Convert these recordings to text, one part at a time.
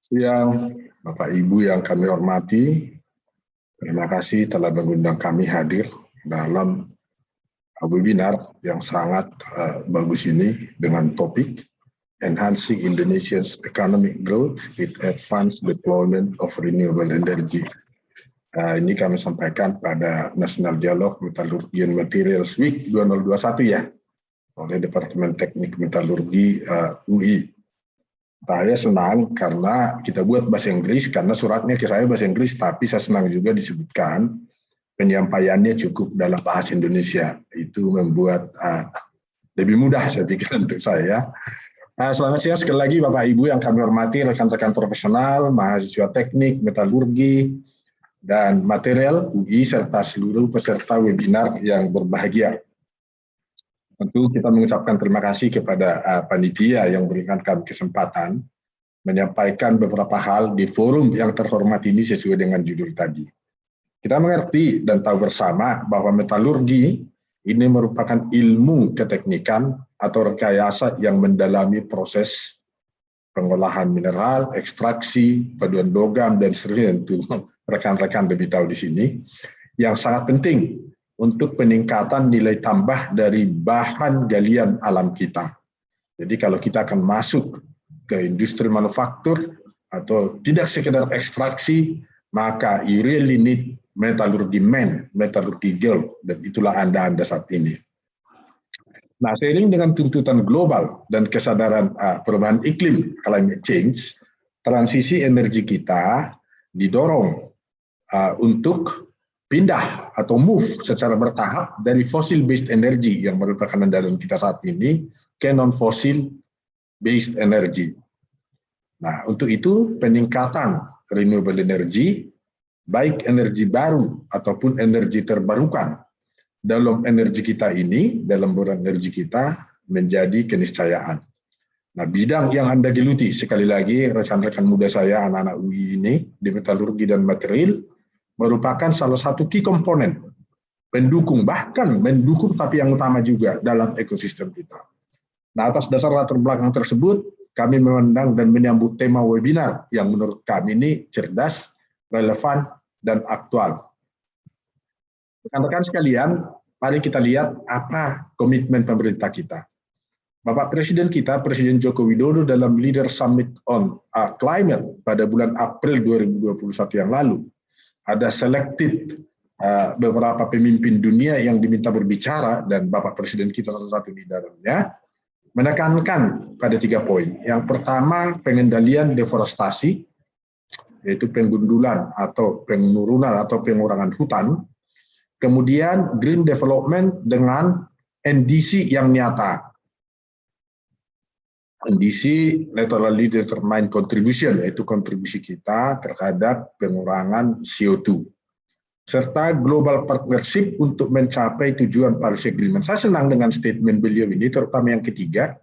Siang, Bapak Ibu yang kami hormati, terima kasih telah mengundang kami hadir dalam webinar yang sangat bagus ini dengan topik Enhancing Indonesia's Economic Growth with Advanced Deployment of Renewable Energy. Ini kami sampaikan pada National Dialogue Metallurgi and Materials Week 2021 ya, oleh Departemen Teknik Metalurgi UI. Saya senang karena kita buat bahasa Inggris, karena suratnya ke saya bahasa Inggris, tapi saya senang juga disebutkan penyampaiannya cukup dalam bahasa Indonesia. Itu membuat lebih mudah saya pikir untuk saya. Selamat siang sekali lagi Bapak Ibu yang kami hormati, rekan-rekan profesional, mahasiswa teknik, metalurgi, dan material UI, serta seluruh peserta webinar yang berbahagia. Tentu kita mengucapkan terima kasih kepada panitia yang memberikan kami kesempatan menyampaikan beberapa hal di forum yang terhormat ini sesuai dengan judul tadi. Kita mengerti dan tahu bersama bahwa metalurgi ini merupakan ilmu keteknikan atau rekayasa yang mendalami proses pengolahan mineral, ekstraksi, paduan logam, dan seterusnya. Tentu rekan-rekan lebih tahu di sini, yang sangat penting untuk peningkatan nilai tambah dari bahan galian alam kita. Jadi kalau kita akan masuk ke industri manufaktur atau tidak sekedar ekstraksi, maka you really need metallurgy man, metallurgy girl, dan itulah Anda saat ini. Nah, seiring dengan tuntutan global dan kesadaran perubahan iklim, climate change, transisi energi kita didorong untuk pindah atau move secara bertahap dari fossil based energy yang merupakan andalan kita saat ini ke non fossil based energy. Nah, untuk itu peningkatan renewable energy, baik energi baru ataupun energi terbarukan dalam energi kita ini, dalam bauran energi kita menjadi keniscayaan. Nah, bidang yang Anda geluti, sekali lagi rekan-rekan muda saya, anak-anak UI ini di metalurgi dan material, merupakan salah satu key komponen pendukung, bahkan mendukung tapi yang utama juga dalam ekosistem kita. Nah, atas dasar latar belakang tersebut, kami memandang dan menyambut tema webinar yang menurut kami ini cerdas, relevan, dan aktual. Rekan-rekan sekalian, mari kita lihat apa komitmen pemerintah kita. Bapak Presiden kita, Presiden Joko Widodo dalam Leader Summit on Climate pada bulan April 2021 yang lalu, ada selected beberapa pemimpin dunia yang diminta berbicara, dan Bapak Presiden kita salah satu di dalamnya, menekankan pada 3 poin. Yang pertama, pengendalian deforestasi, yaitu penggundulan atau penurunan atau pengurangan hutan. Kemudian green development dengan NDC yang nyata. NDC, naturally determined contribution, yaitu kontribusi kita terhadap pengurangan CO2. Serta global partnership untuk mencapai tujuan Paris Agreement. Saya senang dengan statement beliau ini, terutama yang ketiga,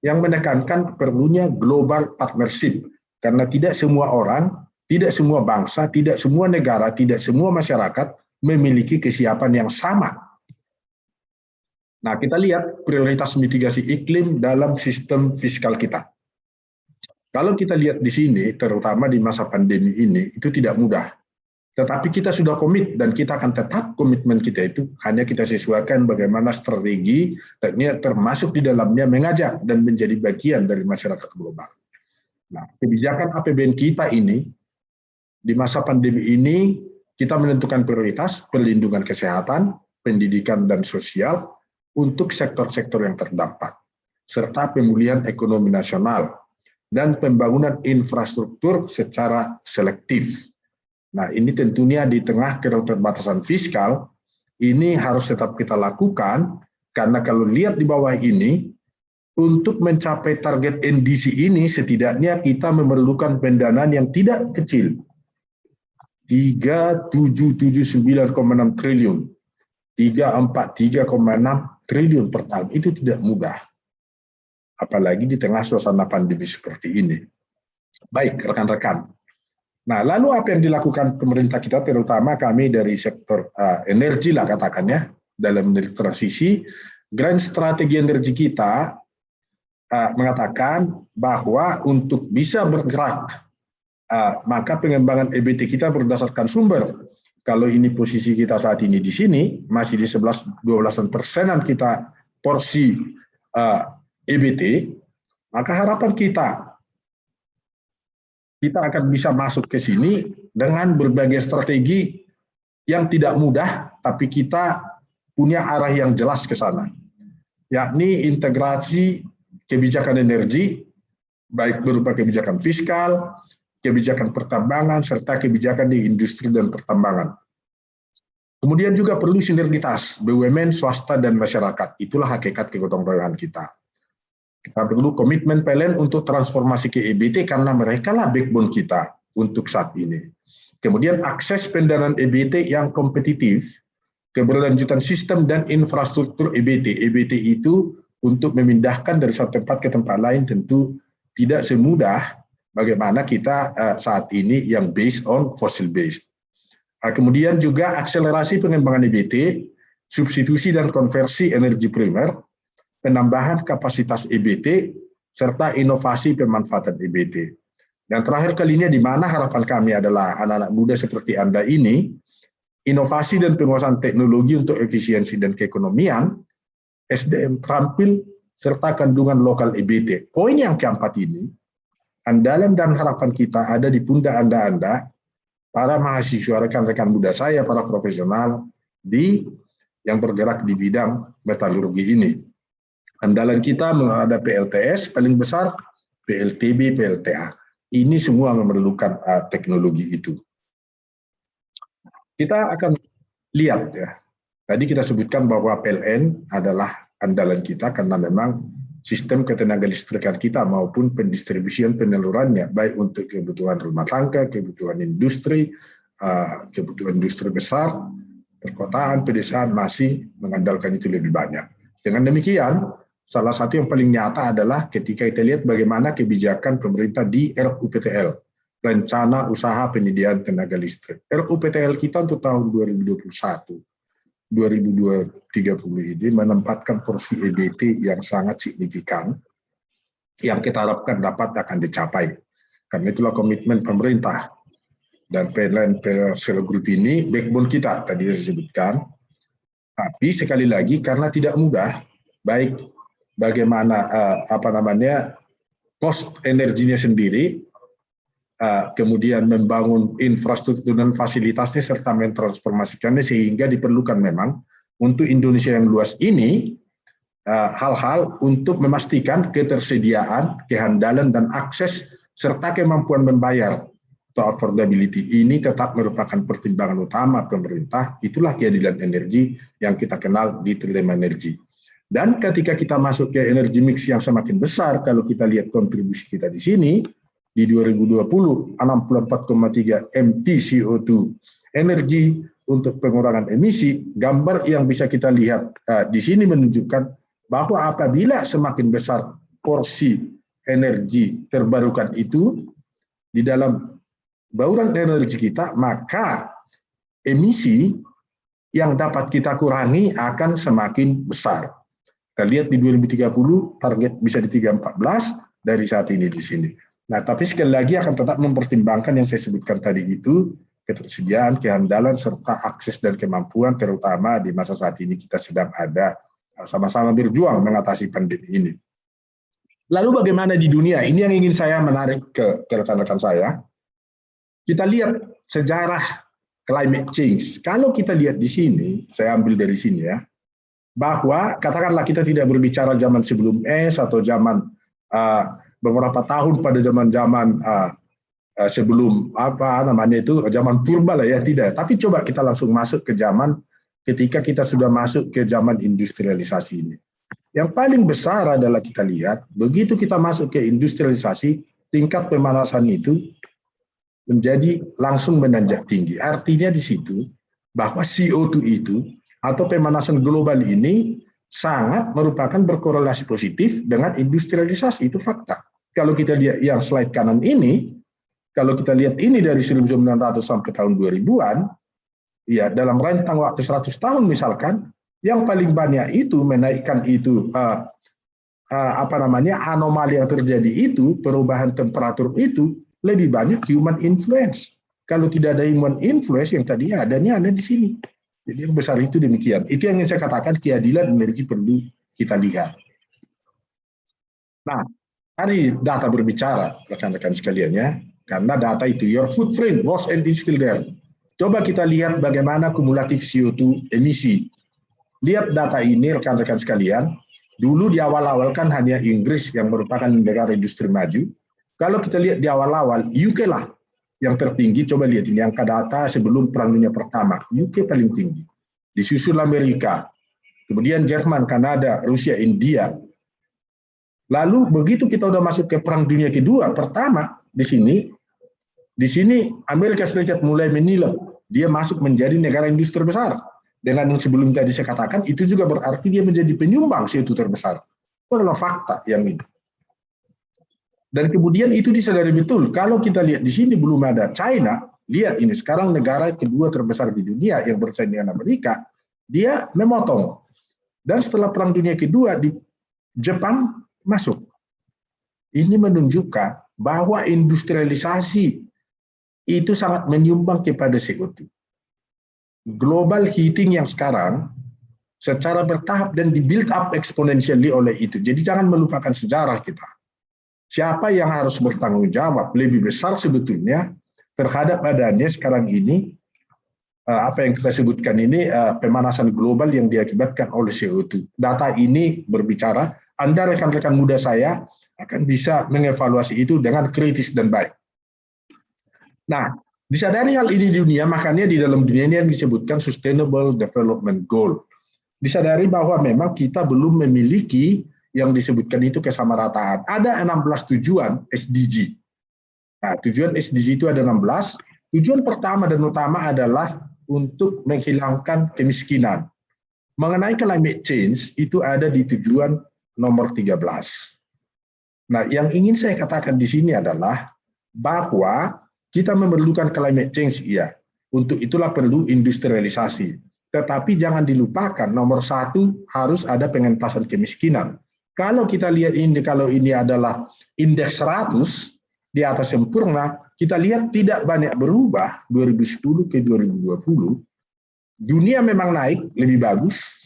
yang menekankan perlunya global partnership. Karena tidak semua orang, tidak semua bangsa, tidak semua negara, tidak semua masyarakat memiliki kesiapan yang sama. Nah, kita lihat prioritas mitigasi iklim dalam sistem fiskal kita. Kalau kita lihat di sini, terutama di masa pandemi ini, itu tidak mudah. Tetapi kita sudah komit dan kita akan tetap komitmen kita itu hanya kita sesuaikan bagaimana strategi teknik termasuk di dalamnya mengajak dan menjadi bagian dari masyarakat global. Nah, kebijakan APBN kita ini di masa pandemi ini kita menentukan prioritas perlindungan kesehatan, pendidikan dan sosial untuk sektor-sektor yang terdampak, serta pemulihan ekonomi nasional dan pembangunan infrastruktur secara selektif. Nah, ini tentunya di tengah keterbatasan fiskal, ini harus tetap kita lakukan, karena kalau lihat di bawah ini, untuk mencapai target NDC ini, setidaknya kita memerlukan pendanaan yang tidak kecil, 3.779,6 triliun, 343,6 triliun per tahun, itu tidak mudah. Apalagi di tengah suasana pandemi seperti ini. Baik, rekan-rekan. Nah, lalu apa yang dilakukan pemerintah kita, terutama kami dari sektor energi lah katakannya, dalam transisi, grand strategi energi kita mengatakan bahwa untuk bisa bergerak maka pengembangan EBT kita berdasarkan sumber. Kalau ini posisi kita saat ini di sini, masih di 11-12% kita porsi EBT, maka harapan kita akan bisa masuk ke sini dengan berbagai strategi yang tidak mudah, tapi kita punya arah yang jelas ke sana, yakni integrasi kebijakan energi, baik berupa kebijakan fiskal, kebijakan pertambangan, serta kebijakan di industri dan pertambangan. Kemudian juga perlu sinergitas BUMN, swasta, dan masyarakat. Itulah hakikat kegotong royongan kita. Kita perlu komitmen PLN untuk transformasi ke EBT karena mereka lah backbone kita untuk saat ini. Kemudian akses pendanaan EBT yang kompetitif, keberlanjutan sistem dan infrastruktur EBT. EBT itu untuk memindahkan dari satu tempat ke tempat lain tentu tidak semudah bagaimana kita saat ini yang based on fossil based. Kemudian juga akselerasi pengembangan EBT, substitusi dan konversi energi primer, penambahan kapasitas EBT, serta inovasi pemanfaatan EBT. Dan terakhir kalinya di mana harapan kami adalah anak-anak muda seperti Anda ini, inovasi dan penguasaan teknologi untuk efisiensi dan keekonomian, SDM terampil, serta kandungan lokal EBT. Poin yang keempat ini, andalan dan harapan kita ada di pundak Anda, para mahasiswa, rekan-rekan muda saya, para profesional yang bergerak di bidang metalurgi ini. Andalan kita ada PLTS paling besar, PLTB, PLTA. Ini semua memerlukan teknologi itu. Kita akan lihat ya. Tadi kita sebutkan bahwa PLN adalah andalan kita karena memang sistem ketenaga listrikan kita maupun pendistribusian penyalurannya, baik untuk kebutuhan rumah tangga, kebutuhan industri besar, perkotaan, pedesaan masih mengandalkan itu lebih banyak. Dengan demikian, salah satu yang paling nyata adalah ketika kita lihat bagaimana kebijakan pemerintah di RUPTL, Rencana Usaha Penyediaan Tenaga Listrik. RUPTL kita untuk tahun 2021-2030 ini menempatkan porsi EBT yang sangat signifikan yang kita harapkan akan dicapai. Karena itulah komitmen pemerintah dan PLN Group ini backbone kita tadi disebutkan. Tapi sekali lagi karena tidak mudah, baik bagaimana cost energinya sendiri, kemudian membangun infrastruktur dan fasilitasnya serta mentransformasikannya sehingga diperlukan memang untuk Indonesia yang luas ini hal-hal untuk memastikan ketersediaan, kehandalan dan akses serta kemampuan membayar atau affordability ini tetap merupakan pertimbangan utama pemerintah. Itulah keadilan energi yang kita kenal di Trilema Energi. Dan ketika kita masuk ke energi mix yang semakin besar, kalau kita lihat kontribusi kita di sini, di 2020 64,3 MT CO2 energi untuk pengurangan emisi. Gambar yang bisa kita lihat di sini menunjukkan bahwa apabila semakin besar porsi energi terbarukan itu di dalam bauran energi kita, maka emisi yang dapat kita kurangi akan semakin besar. Kita lihat di 2030 target bisa di 314 dari saat ini di sini. Nah, tapi sekali lagi akan tetap mempertimbangkan yang saya sebutkan tadi itu, ketersediaan, kehandalan, serta akses dan kemampuan, terutama di masa saat ini kita sedang ada sama-sama berjuang mengatasi pandemi ini. Lalu bagaimana di dunia? Ini yang ingin saya menarik ke rekan-rekan saya. Kita lihat sejarah climate change. Kalau kita lihat di sini, saya ambil dari sini ya, bahwa katakanlah kita tidak berbicara zaman sebelum es atau zaman beberapa tahun pada zaman-zaman sebelum zaman purba lah ya, tidak. Tapi coba kita langsung masuk ke zaman ketika kita sudah masuk ke zaman industrialisasi ini. Yang paling besar adalah kita lihat begitu kita masuk ke industrialisasi, tingkat pemanasan itu menjadi langsung menanjak tinggi. Artinya di situ bahwa CO2 itu atau pemanasan global ini sangat merupakan berkorelasi positif dengan industrialisasi, itu fakta. Kalau kita lihat yang slide kanan ini, kalau kita lihat ini dari 1900 sampai tahun 2000-an, ya dalam rentang waktu 100 tahun misalkan, yang paling banyak itu menaikkan itu anomali yang terjadi itu, perubahan temperatur itu lebih banyak human influence. Kalau tidak ada human influence yang tadi adanya ada di sini. Jadi yang besar itu demikian. Itu yang ingin saya katakan, keadilan energi perlu kita lihat. Nah, hari data berbicara, rekan-rekan sekalian ya, karena data itu, your footprint was and is still there. Coba kita lihat bagaimana kumulatif CO2 emisi. Lihat data ini rekan-rekan sekalian, dulu di awal-awal kan hanya Inggris yang merupakan negara industri maju. Kalau kita lihat di awal-awal, UK lah yang tertinggi. Coba lihat ini angka data sebelum Perang Dunia Pertama, UK paling tinggi. Disusul Amerika, kemudian Jerman, Kanada, Rusia, India. Lalu begitu kita udah masuk ke Perang Dunia Kedua, pertama di sini Amerika Serikat mulai menilai dia masuk menjadi negara industri besar. Dengan yang sebelum tadi saya katakan, itu juga berarti dia menjadi penyumbang CO2 terbesar. Itu adalah fakta yang ini. Dan kemudian itu disadari betul. Kalau kita lihat di sini belum ada China, lihat ini sekarang negara kedua terbesar di dunia yang bersaing dengan Amerika, dia memotong. Dan setelah Perang Dunia Kedua di Jepang masuk. Ini menunjukkan bahwa industrialisasi itu sangat menyumbang kepada CO2. Global heating yang sekarang secara bertahap dan di-build up exponentially oleh itu. Jadi jangan melupakan sejarah kita. Siapa yang harus bertanggung jawab lebih besar sebetulnya terhadap adanya sekarang ini, apa yang kita sebutkan ini, pemanasan global yang diakibatkan oleh CO2. Data ini berbicara, Anda rekan-rekan muda saya akan bisa mengevaluasi itu dengan kritis dan baik. Nah, disadari hal ini di dunia, makanya di dalam dunia ini yang disebutkan Sustainable Development Goal. Disadari bahwa memang kita belum memiliki yang disebutkan itu kesamarataan. Ada 16 tujuan SDG. Nah, tujuan SDG itu ada 16. Tujuan pertama dan utama adalah untuk menghilangkan kemiskinan. Mengenai climate change, itu ada di tujuan nomor 13. Nah, yang ingin saya katakan di sini adalah bahwa kita memerlukan climate change, iya. Untuk itulah perlu industrialisasi. Tetapi jangan dilupakan, nomor satu harus ada pengentasan kemiskinan. Kalau kita lihat ini, kalau ini adalah indeks 100, di atas sempurna, kita lihat tidak banyak berubah 2010 ke 2020. Dunia memang naik, lebih bagus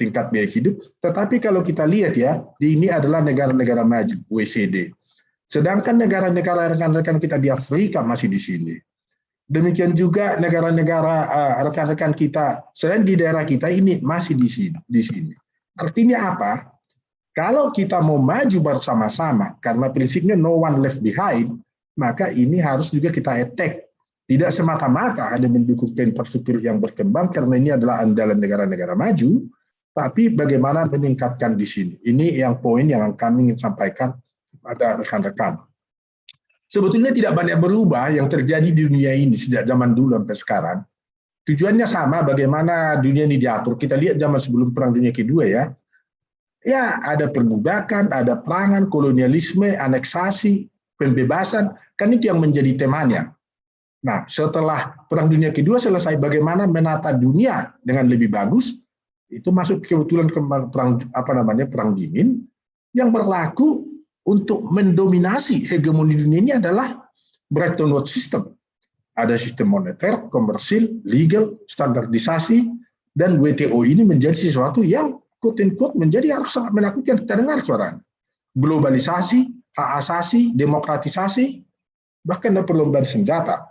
tingkat biaya hidup, tetapi kalau kita lihat ya, ini adalah negara-negara maju, OECD. Sedangkan negara-negara rekan-rekan kita di Afrika masih di sini. Demikian juga negara-negara rekan-rekan kita selain di daerah kita ini masih di sini. Artinya apa? Kalau kita mau maju bersama-sama, karena prinsipnya no one left behind, maka ini harus juga kita attack. Tidak semata-mata hanya mendukung infrastruktur yang berkembang, karena ini adalah andalan negara-negara maju, tapi bagaimana meningkatkan di sini. Ini yang poin yang kami ingin sampaikan pada rekan-rekan. Sebetulnya tidak banyak berubah yang terjadi di dunia ini sejak zaman dulu sampai sekarang. Tujuannya sama, bagaimana dunia ini diatur. Kita lihat zaman sebelum Perang Dunia Kedua ya. Ya, ada perbudakan, ada perangan, kolonialisme, aneksasi, pembebasan, kan itu yang menjadi temanya. Nah, setelah Perang Dunia Kedua selesai, bagaimana menata dunia dengan lebih bagus, itu masuk kebetulan ke perang dingin, yang berlaku untuk mendominasi hegemoni dunia ini adalah Bretton Woods system. Ada sistem moneter, komersil, legal, standarisasi, dan WTO ini menjadi sesuatu yang quote-unquote menjadi harus sangat menakutkan. Kita dengar suaranya. Globalisasi, hak asasi, demokratisasi, bahkan ada perlombaan senjata.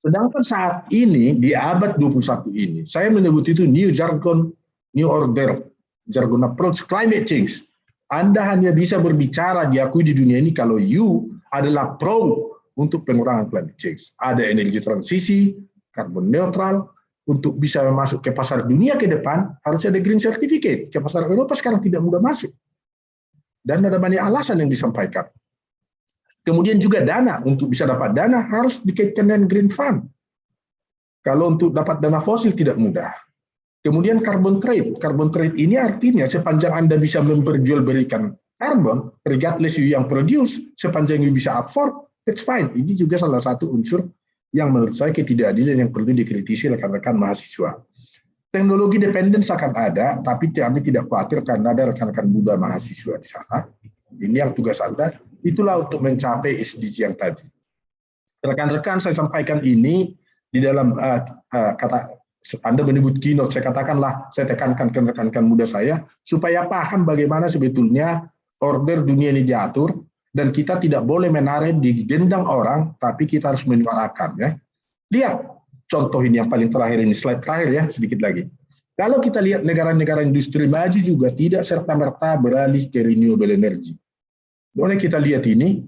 Sedangkan saat ini, di abad 21 ini, saya menyebut itu new jargon, new order, jargon approach climate change. Anda hanya bisa berbicara diakui di dunia ini kalau you adalah pro untuk pengurangan climate change. Ada energi transisi, karbon netral, untuk bisa masuk ke pasar dunia ke depan, harus ada green certificate. Ke pasar Eropa sekarang tidak mudah masuk. Dan ada banyak alasan yang disampaikan. Kemudian juga dana, untuk bisa dapat dana harus dikaitkan dengan green fund. Kalau untuk dapat dana fosil tidak mudah. Kemudian carbon trade ini artinya sepanjang Anda bisa memperjualbelikan karbon, regardless you yang produce, sepanjang you bisa afford, it's fine. Ini juga salah satu unsur yang menurut saya ketidakadilan yang perlu dikritisi rekan-rekan mahasiswa. Teknologi dependence akan ada, tapi kami tidak khawatir karena ada rekan-rekan muda mahasiswa di sana. Ini yang tugas Anda Itulah untuk mencapai SDG yang tadi. Rekan-rekan, saya sampaikan ini di dalam kata Anda menyebut keynote, saya katakanlah, saya tekankan ke rekan-rekan muda saya supaya paham bagaimana sebetulnya order dunia ini diatur, dan kita tidak boleh menarik di gendang orang, tapi kita harus menyuarakan. Ya. Lihat contoh ini yang paling terakhir ini, slide terakhir ya, sedikit lagi. Kalau kita lihat negara-negara industri maju juga tidak serta-merta beralih ke renewable energy. Boleh kita lihat ini,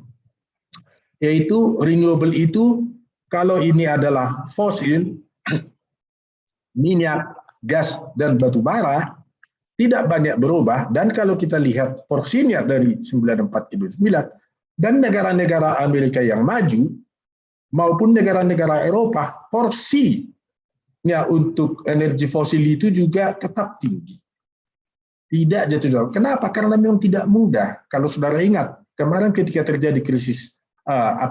yaitu renewable itu kalau ini adalah fosil, minyak, gas, dan batu bara, tidak banyak berubah. Dan kalau kita lihat porsinya dari 94 ke 29, dan negara-negara Amerika yang maju, maupun negara-negara Eropa, porsinya untuk energi fosil itu juga tetap tinggi. Tidak jatuh jauh. Kenapa? Karena memang tidak mudah. Kalau saudara ingat, kemarin ketika terjadi krisis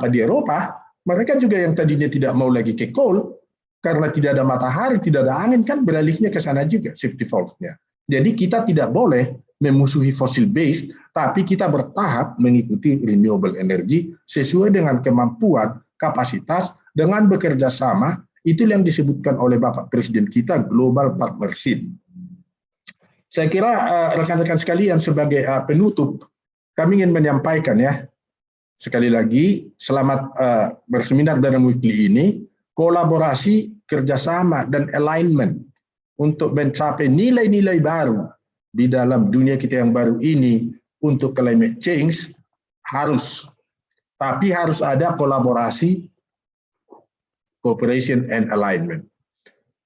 di Eropa, mereka juga yang tadinya tidak mau lagi ke coal, karena tidak ada matahari, tidak ada angin, kan beralihnya ke sana juga, safety valve-nya. Jadi kita tidak boleh memusuhi fossil based, tapi kita bertahap mengikuti renewable energy sesuai dengan kemampuan, kapasitas, dengan bekerja sama. Itu yang disebutkan oleh Bapak Presiden kita, global partnership. Saya kira rekan-rekan sekalian, sebagai penutup, kami ingin menyampaikan ya, sekali lagi, selamat berseminar dalam weekly ini, kolaborasi, kerjasama, dan alignment untuk mencapai nilai-nilai baru di dalam dunia kita yang baru ini untuk climate change harus. Tapi harus ada kolaborasi, cooperation, and alignment.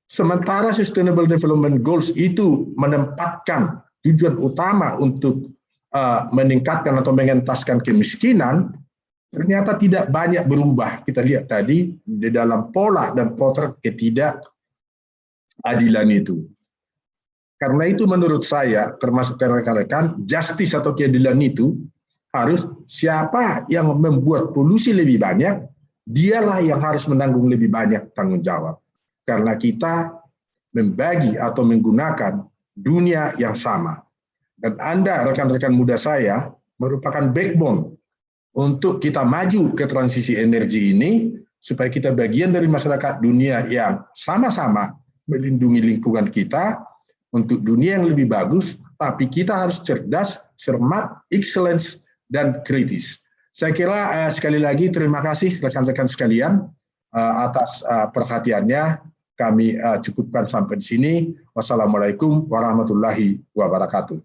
Sementara Sustainable Development Goals itu menempatkan tujuan utama untuk meningkatkan atau mengentaskan kemiskinan, ternyata tidak banyak berubah. Kita lihat tadi di dalam pola dan potret ketidakadilan itu. Karena itu menurut saya, termasuk rekan-rekan, justice atau keadilan itu harus siapa yang membuat polusi lebih banyak, dialah yang harus menanggung lebih banyak tanggung jawab. Karena kita membagi atau menggunakan dunia yang sama. Dan Anda, rekan-rekan muda saya, merupakan backbone untuk kita maju ke transisi energi ini, supaya kita bagian dari masyarakat dunia yang sama-sama melindungi lingkungan kita untuk dunia yang lebih bagus, tapi kita harus cerdas, cermat, excellence, dan kritis. Saya kira sekali lagi terima kasih rekan-rekan sekalian atas perhatiannya. Kami cukupkan sampai di sini. Wassalamualaikum warahmatullahi wabarakatuh.